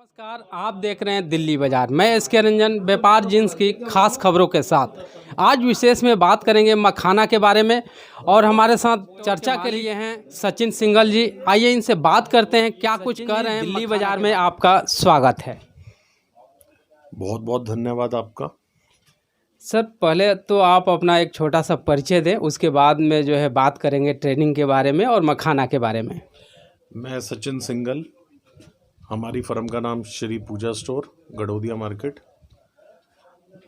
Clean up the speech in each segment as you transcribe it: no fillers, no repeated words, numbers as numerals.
नमस्कार, आप देख रहे हैं दिल्ली बाजार। मैं एसके रंजन, व्यापार जींस की खास खबरों के साथ आज विशेष में बात करेंगे मखाना के बारे में। और हमारे साथ चर्चा के लिए हैं सचिन सिंघल जी। आइए इनसे बात करते हैं क्या कुछ कर रहे हैं। दिल्ली बाजार में आपका स्वागत है। बहुत बहुत धन्यवाद आपका। सर, पहले तो आप अपना एक छोटा सा परिचय दें, उसके बाद में जो है बात करेंगे ट्रेनिंग के बारे में और मखाना के बारे में। मैं सचिन सिंघल, हमारी फर्म का नाम श्री पूजा स्टोर, गड़ौदिया मार्केट।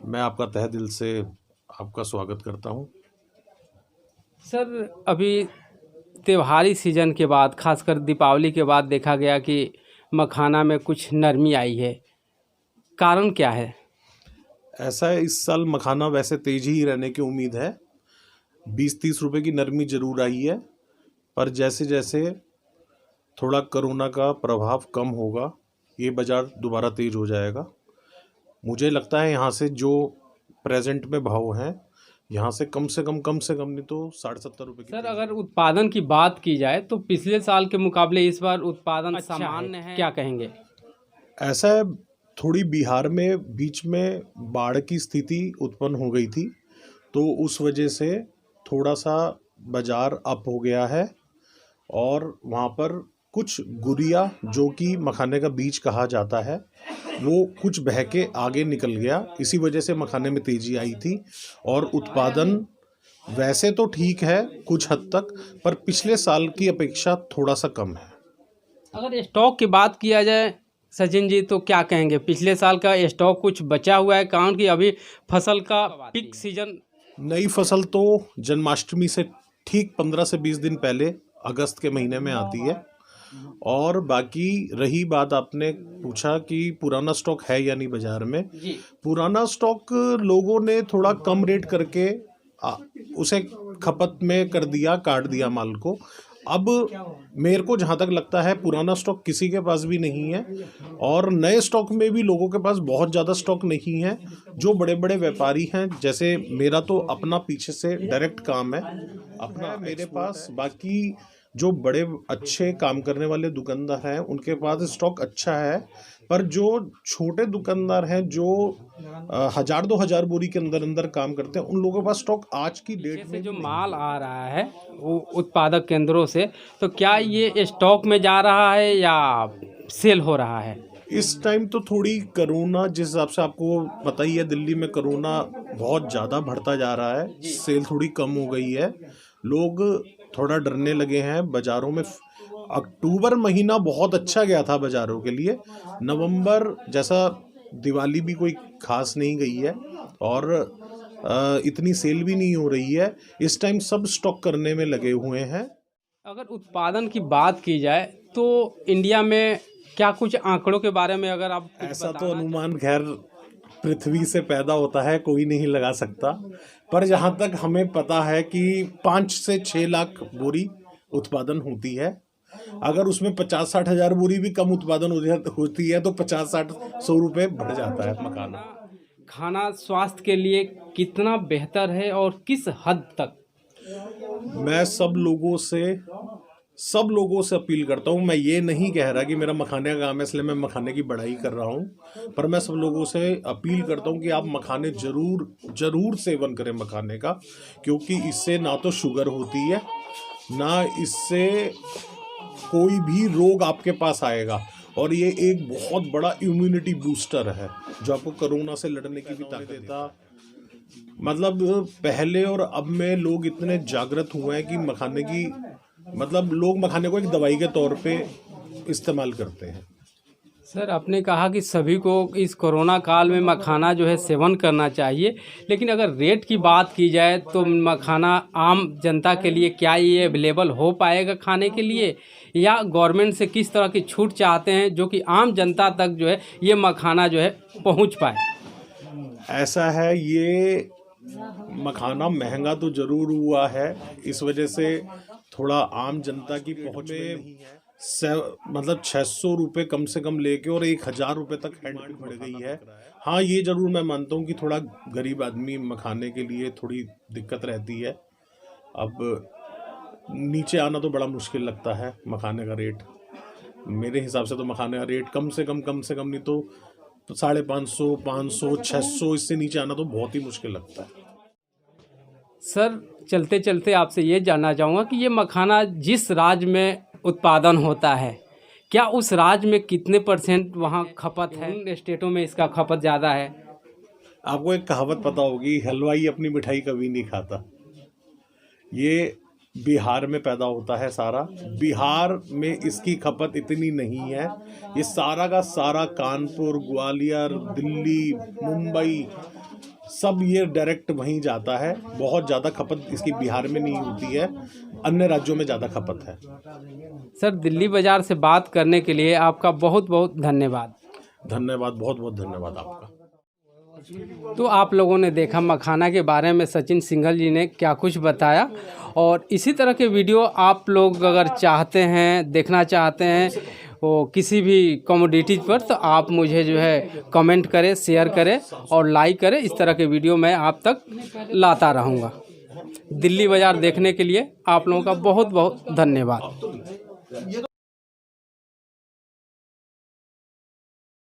मैं आपका तहे दिल से आपका स्वागत करता हूं। सर, अभी त्योहारी सीज़न के बाद, खासकर दीपावली के बाद देखा गया कि मखाना में कुछ नरमी आई है। कारण क्या है? ऐसा है, इस साल मखाना वैसे तेज ही रहने की उम्मीद है। 20-30 रुपए की नरमी ज़रूर आई है, पर जैसे जैसे थोड़ा कोरोना का प्रभाव कम होगा, ये बाज़ार दोबारा तेज हो जाएगा। मुझे लगता है यहाँ से जो प्रेजेंट में भाव हैं, यहाँ से कम नहीं तो 60-70 रुपये की। सर, अगर उत्पादन की बात की जाए तो पिछले साल के मुकाबले इस बार उत्पादन सामान्य है, क्या कहेंगे? ऐसा है, थोड़ी बिहार में बीच में बाढ़ की स्थिति उत्पन्न हो गई थी, तो उस वजह से थोड़ा सा बाज़ार अप हो गया है। और वहाँ पर कुछ गुरिया, जो कि मखाने का बीज कहा जाता है, वो कुछ बह के आगे निकल गया। इसी वजह से मखाने में तेज़ी आई थी। और उत्पादन वैसे तो ठीक है कुछ हद तक, पर पिछले साल की अपेक्षा थोड़ा सा कम है। अगर स्टॉक की बात किया जाए सचिन जी, तो क्या कहेंगे? पिछले साल का स्टॉक कुछ बचा हुआ है? कारण कि अभी फसल का पीक सीजन। नई फसल तो जन्माष्टमी से ठीक 15 से 20 दिन पहले अगस्त के महीने में आती है। और बाकी रही बात, आपने पूछा कि पुराना स्टॉक है या नहीं बाजार में। पुराना स्टॉक लोगों ने थोड़ा कम रेट करके उसे खपत में कर दिया, काट दिया माल को। अब मेरे को जहाँ तक लगता है पुराना स्टॉक किसी के पास भी नहीं है, और नए स्टॉक में भी लोगों के पास बहुत ज़्यादा स्टॉक नहीं है। जो बड़े बड़े व्यापारी हैं, जैसे मेरा तो अपना पीछे से डायरेक्ट काम है अपना, मेरे पास बाकी जो बड़े अच्छे काम करने वाले दुकानदार हैं उनके पास स्टॉक अच्छा है। पर जो छोटे दुकानदार हैं, जो 1000-2000 बोरी के अंदर अंदर काम करते हैं, उन लोगों के पास स्टॉक आज की डेट में जो माल आ रहा है वो उत्पादक केंद्रों से, तो क्या ये स्टॉक में जा रहा है या सेल हो रहा है? इस टाइम तो थोड़ी कोरोना, जिस हिसाब से आपको पता ही है, दिल्ली में कोरोना बहुत ज़्यादा बढ़ता जा रहा है, सेल थोड़ी कम हो गई है। लोग थोड़ा डरने लगे हैं बाज़ारों में। अक्टूबर महीना बहुत अच्छा गया था बाज़ारों के लिए। नवंबर जैसा दिवाली भी कोई खास नहीं गई है, और इतनी सेल भी नहीं हो रही है। इस टाइम सब स्टॉक करने में लगे हुए हैं। अगर उत्पादन की बात की जाए तो इंडिया में क्या कुछ आंकड़ों के बारे में अगर आप कुछ ऐसा तो बताना अनुमान खैर पृथ्वी से पैदा होता है, कोई नहीं लगा सकता। पर जहाँ तक हमें पता है कि 5 से 6 लाख बोरी उत्पादन होती है। अगर उसमें 50-60 हज़ार बोरी भी कम उत्पादन होती है तो 50-60-100 रुपये बढ़ जाता है मखाना। खाना स्वास्थ्य के लिए कितना बेहतर है और किस हद तक? मैं सब लोगों से अपील करता हूँ। मैं ये नहीं कह रहा कि मेरा मखाने का काम है इसलिए मैं मखाने की बढ़ाई कर रहा हूँ, पर मैं सब लोगों से अपील करता हूँ कि आप मखाने जरूर सेवन करें मखाने का, क्योंकि इससे ना तो शुगर होती है, ना इससे कोई भी रोग आपके पास आएगा। और ये एक बहुत बड़ा इम्यूनिटी बूस्टर है जो आपको कोरोना से लड़ने की भी ताकत देता। मतलब पहले और अब में लोग इतने जागृत हुए हैं कि मखाने की, मतलब लोग मखाने को एक दवाई के तौर पे इस्तेमाल करते हैं। सर, आपने कहा कि सभी को इस कोरोना काल में मखाना जो है सेवन करना चाहिए, लेकिन अगर रेट की बात की जाए तो मखाना आम जनता के लिए क्या ये अवेलेबल हो पाएगा खाने के लिए, या गवर्नमेंट से किस तरह की छूट चाहते हैं जो कि आम जनता तक जो है ये मखाना जो है पहुंच पाए? ऐसा है, ये मखाना महंगा तो ज़रूर हुआ है, इस वजह से थोड़ा आम जनता की पहुँच में नहीं है। मतलब 600 रुपये कम से कम लेके और 1000 रुपये तक हैंड बढ़ गई है। हाँ, ये ज़रूर मैं मानता हूँ कि थोड़ा गरीब आदमी मखाने के लिए थोड़ी दिक्कत रहती है। अब नीचे आना तो बड़ा मुश्किल लगता है मखाने का रेट। मेरे हिसाब से तो मखाने का रेट कम से कम नहीं तो 550, 500, 600 इससे नीचे आना तो बहुत ही मुश्किल लगता है। सर चलते चलते आपसे ये जानना चाहूँगा कि ये मखाना जिस राज्य में उत्पादन होता है, क्या उस राज्य में कितने % वहाँ खपत है? उन स्टेटों में इसका खपत ज़्यादा है? आपको एक कहावत पता होगी, हलवाई अपनी मिठाई कभी नहीं खाता। ये बिहार में पैदा होता है सारा। बिहार में इसकी खपत इतनी नहीं है। ये सारा का सारा कानपुर, ग्वालियर, दिल्ली, मुंबई सब ये डायरेक्ट वहीं जाता है। बहुत ज़्यादा खपत इसकी बिहार में नहीं होती है, अन्य राज्यों में ज़्यादा खपत है। सर दिल्ली बाज़ार से बात करने के लिए आपका बहुत बहुत धन्यवाद। धन्यवाद, बहुत बहुत धन्यवाद आपका। तो आप लोगों ने देखा मखाना के बारे में सचिन सिंघल जी ने क्या कुछ बताया, और इसी तरह के वीडियो आप लोग अगर चाहते हैं, देखना चाहते हैं वो किसी भी कमोडिटीज़ पर, तो आप मुझे जो है कमेंट करें, शेयर करें और लाइक करें। इस तरह के वीडियो मैं आप तक लाता रहूँगा। दिल्ली बाज़ार देखने के लिए आप लोगों का बहुत बहुत धन्यवाद।